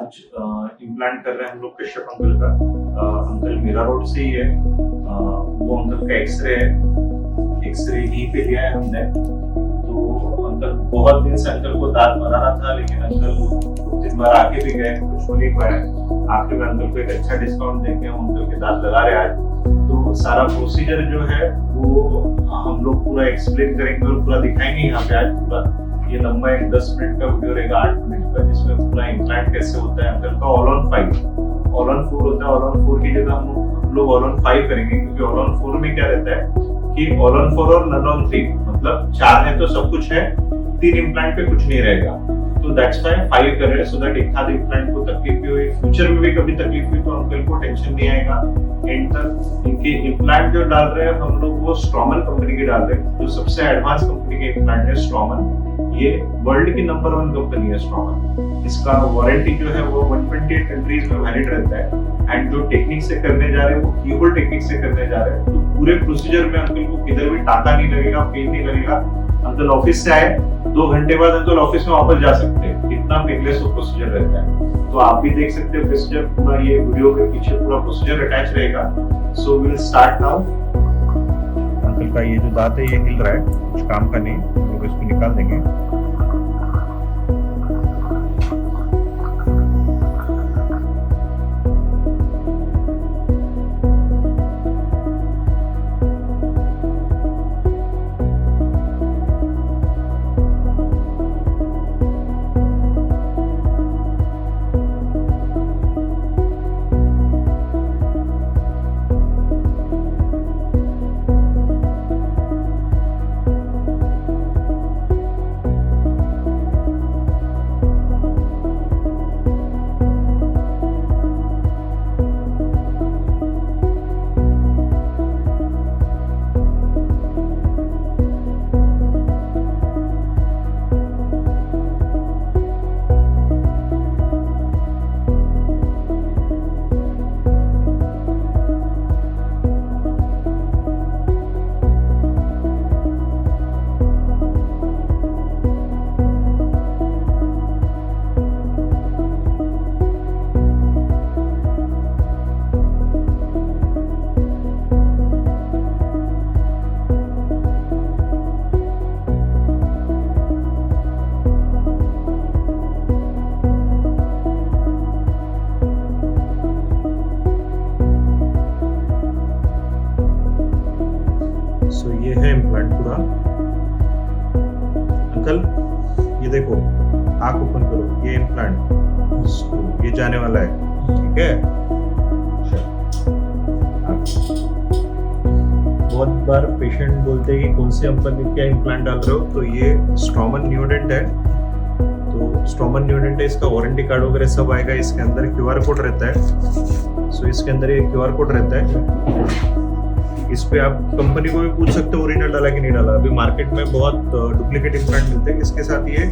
आज इम्प्लांट कर रहे हैं हम लोग कश्यप अंकल का। अंकल मीरा रोड से ही है। वो अंकल का एक्सरे है, एक्सरे यहीं पे लिया है हमने। तो अंकल बहुत दिन से अंकल को दांत बना रहा था, लेकिन अंकल 2-3 बार आके भी गए, कुछ हो नहीं पाया। आखिर में अंकल को एक अच्छा डिस्काउंट देके हम अंकल के दांत लगा रहे हैं आज। तो सारा प्रोसीजर जो है वो हम लोग पूरा एक्सप्लेन करेंगे और पूरा दिखाएंगे यहाँ पे आज पूरा। ये लंबा एक 10 मिनट का वीडियो रहेगा, 8 मिनट का, जिसमें पूरा इम्प्लांट कैसे होता है अंकल का। ऑल ऑन 5, ऑल ऑन 4 होता है। ऑल ऑन 4 की जगह हम लोग ऑल ऑन 5 करेंगे, क्योंकि ऑल ऑन 4 में क्या रहता है कि ऑल ऑन 4 और नन ऑन 3, मतलब 4 है तो सब कुछ है, 3 इम्प्लांट पे कुछ नहीं रहेगा। तो दैट्स व्हाई 5 कर रहे हैं, सो दैट एक आध इम्प्लांट को तकलीफ भी हुई, फ्यूचर में भी कभी तकलीफ हुई तो अंकल को टेंशन नहीं आएगा। एंड तक इनके इम्प्लांट जो डाल रहे हैं हम लोग वो स्ट्रॉमन कंपनी के डाल रहे हैं, जो सबसे एडवांस कंपनी के इम्प्लांट है स्ट्रॉमन। ये वर्ल्ड की नंबर 1 कंपनी है स्ट्रॉमन। इसका वारंटी जो है वो 128 कंट्रीज में वैलिड रहता है। एंड जो टेक्निक से करने जा रहे हैं वो कीहोल टेक्निक से करने जा रहे हैं। तो पूरे प्रोसीजर में अंकल को किधर भी टाका नहीं लगेगा, पेन नहीं लगेगा। अंकल ऑफिस से आए 2 घंटे बाद अंकल ऑफिस में वापस जा सकते हैं, इतना पेनलेस प्रोसीजर रहता है। तो आप भी देख सकते हो प्रोसीजर पूरा, ये वीडियो के पीछे पूरा प्रोसीजर अटैच रहेगा। So we will start now. Uncle का ये जो दांत है ये हिल रहा है, कुछ काम का नहीं, हम लोग इसको निकाल देंगे। ये है इम्प्लांट पूरा। अंकल ये देखो, आंख ओपन करो, ये इम्प्लांट ये जाने वाला है, ठीक है। बहुत बार पेशेंट बोलते हैं कि कौन से कंपनी का इम्प्लांट डाल रहे हो, तो ये स्ट्रॉमन न्यूडेंट है। तो स्ट्रॉमन न्यूडेंट है, इसका वारंटी कार्ड वगैरह सब आएगा। इसके अंदर QR कोड रहता है। सो इसके अंदर ये QR कोड रहता है। इस पे आप कंपनी को भी पूछ सकते हो ओरिजिनल डाला कि नहीं डाला। अभी मार्केट में बहुत डुप्लीकेट इम्प्लांट मिलते हैं। इसके साथ ये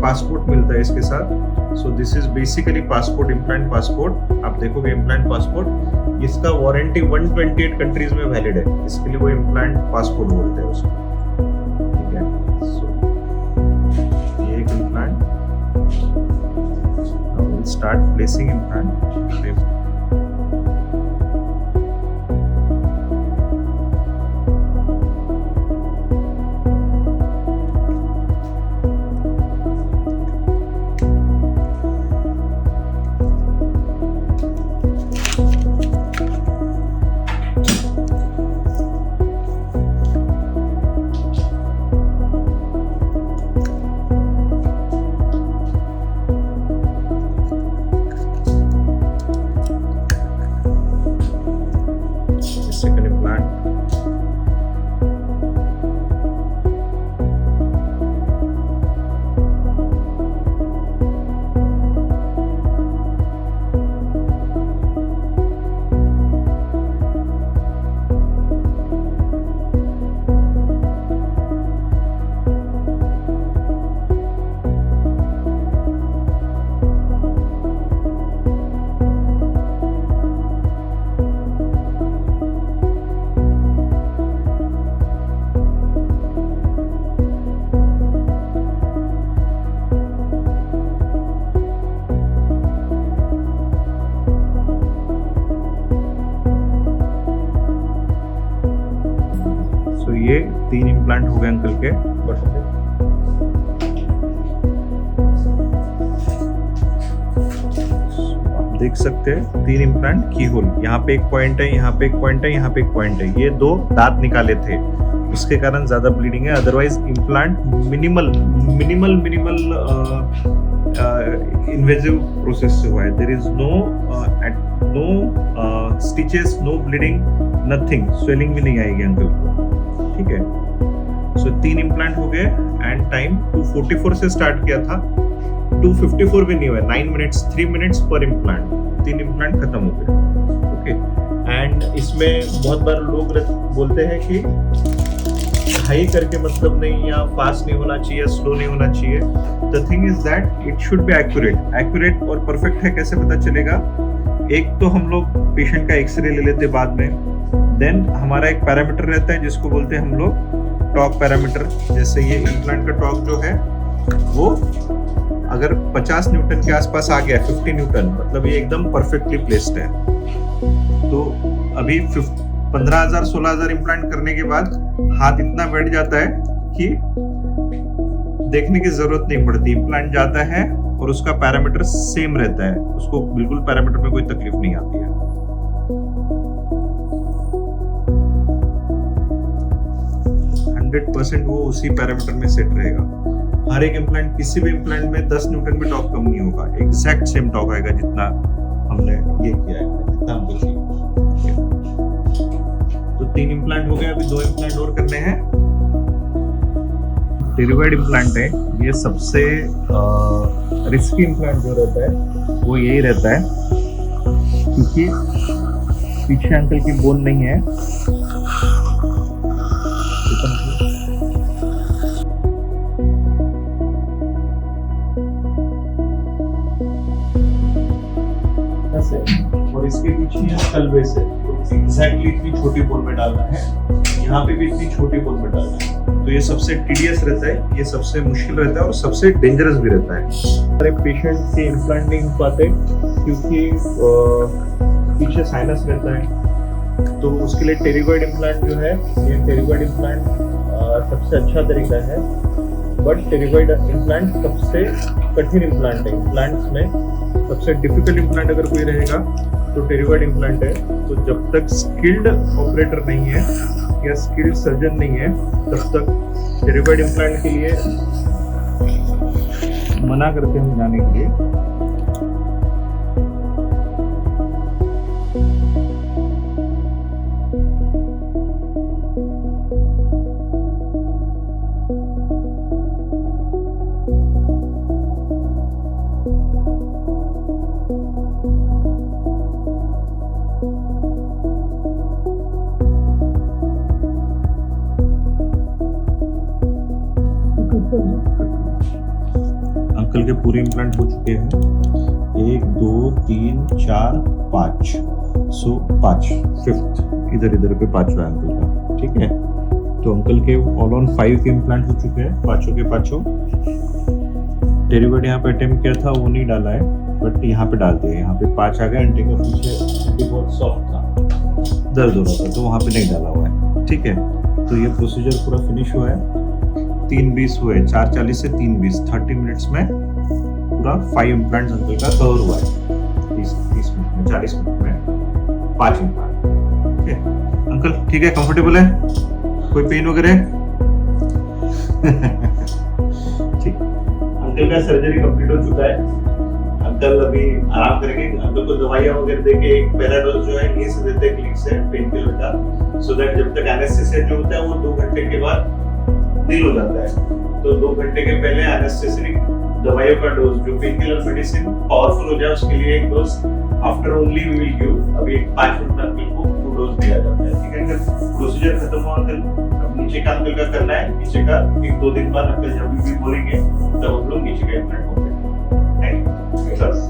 पासपोर्ट मिलता है इसके साथ। So this is basically passport, implant passport. आप देखोगे इम्प्लांट पासपोर्ट, इसका वारंटी 128 कंट्रीज में वैलिड है। इसके लिए वो इम्प्लांट पासपोर्ट बोलते हैं उसको, ठीक है। सो ये एक implant, now will start placing implant. 3 implant हो गए अंकल के। आप देख सकते हैं 3 इम्प्लांट की होल, यहाँ पे एक पॉइंट है, यहाँ पे एक पॉइंट है, यहाँ पे एक पॉइंट है। ये 2 दांत निकाले थे, उसके कारण ज्यादा ब्लीडिंग है। Otherwise implant minimal invasive process से हुआ है। There is no stitches, no bleeding, nothing. Swelling भी नहीं आएगी अंकल को, ठीक है। सो 3 इम्प्लांट हो गए एंड टाइम 2:44 से स्टार्ट किया था, 2:54 भी नहीं हुआ, 9 मिनट्स 3 मिनट्स पर इम्प्लांट, 3 इम्प्लांट खत्म हो गए, ओके। एंड इसमें बहुत बार लोग बोलते हैं कि हाई करके मतलब नहीं, या फास्ट नहीं होना चाहिए, स्लो नहीं होना चाहिए। The thing is that it should be accurate और परफेक्ट है। कैसे पता चलेगा? एक तो हम लोग पेशेंट का एक्सरे ले लेते बाद में, देन हमारा एक पैरामीटर रहता है जिसको बोलते हैं हम लोग टॉक पैरामीटर। जैसे ये इम्प्लांट का टॉक जो है वो अगर 50 न्यूटन के आसपास आ गया, 50 न्यूटन, मतलब ये एकदम परफेक्टली प्लेस्ड है। तो अभी 15,000 16,000 इम्प्लांट करने के बाद हाथ इतना बैठ जाता है कि देखने की जरूरत नहीं पड़ती। इम्प्लांट जाता है और उसका पैरामीटर सेम रहता है, उसको बिल्कुल पैरामीटर में कोई तकलीफ नहीं आती है। वो उसी पैरामीटर में सेट रहेगा। हर एक इम्प्लांट, किसी भी इम्प्लांट में 10 न्यूटन में टॉक कम नहीं होगा, एग्जैक्ट सेम टॉक आएगा जितना हमने ये किया है, जितना हम लोग किया। तो 3 इम्प्लांट हो गए, अभी 2 इम्प्लांट और करने हैं। टेरिबॉइड इम्प्लांट है, ये सबसे रिस्की इम्प्लांट जो रहता है वो यही रहता है, क्योंकि पीछे अंकल की बोन नहीं है। और इसके पीछे स्कल बेस है, तो एग्जैक्टली इतनी छोटी बोन में डालना है, यहाँ पे भी इतनी छोटी बोन में डालना है। तो ये सबसे टीडियस रहता है, ये सबसे मुश्किल रहता है और सबसे डेंजरस भी रहता है। हमारे पेशेंट के इम्प्लांट नहीं हो पाते क्योंकि पीछे साइनस रहता है, तो उसके लिए टेरिगॉइड इम्प्लांट जो है, ये टेरिगॉइड इम्प्लांट सबसे अच्छा तरीका है। बट टेरिगॉइड इम्प्लांट सबसे कठिन इम्प्लांट है। इम्प्लांट्स में सबसे डिफिकल्ट इम्प्लांट अगर कोई रहेगा तो टेरिगॉइड इम्प्लांट है। तो जब तक स्किल्ड ऑपरेटर नहीं है या स्किल्ड सर्जन नहीं है, तब तक टेरिगॉइड इम्प्लांट के लिए मना करते हैं जाने के लिए। अंकल के पूरे इम्प्लांट हो चुके हैं, 1 2 3 4 5, सो 5 5th इधर पे 5वां अंकल का, ठीक है। तो अंकल के ऑल ऑन 5 इम्प्लांट हो चुके हैं, पांचों के पांचों। टेरिगॉइड यहाँ पे अटेम्प्ट किया था, वो नहीं डाला है, बट यहाँ पे डाल दिया। यहाँ पे 5 आ गए। अंटे का पीछे बहुत सॉफ्ट था, दर्द हो रहा था, तो वहाँ पे नहीं डाला हुआ है, ठीक है। तो ये प्रोसीजर पूरा फिनिश हुआ है। 3:20 हुए, 4:40 से 3:20, 30 मिनट्स में पूरा 5 इम्प्लांट अंकल का कवर हुआ है। 30 मिनट में, 40 मिनट में 5 इम्प्लांट, ठीक है। अंकल ठीक है, कंफर्टेबल है, कोई पेन वगैरह? ठीक। अंकल का सर्जरी कंप्लीट हो चुका है। अंकल अभी आराम करेंगे। अंकल को दवाइयाँ वगैरह देके एक पैराडोज जो है ये से देते हैं क्लिनिक से, पेन किलर का, सो दैट जब तक एनेस्थेसिया जो होता है वो 2 घंटे के बाद डील हो जाता है। तो 2 घंटे के पहले एनेस्थेसिक दवाइयों का डोज, जो पेन किलर मेडिसिन पावरफुल हो जाए, उसके लिए एक dose after only we will give. अभी 5 मिनट अंकल को 2 डोज दिया जाता है, ठीक है अंकल। प्रोसीजर खत्म हुआ अंकल, अब नीचे का अंकल का करना है। नीचे का 1-2 दिन बाद अंकल जब भी बोलेंगे तब हम लोग नीचे का इम्प्लांट होंगे। Thank you.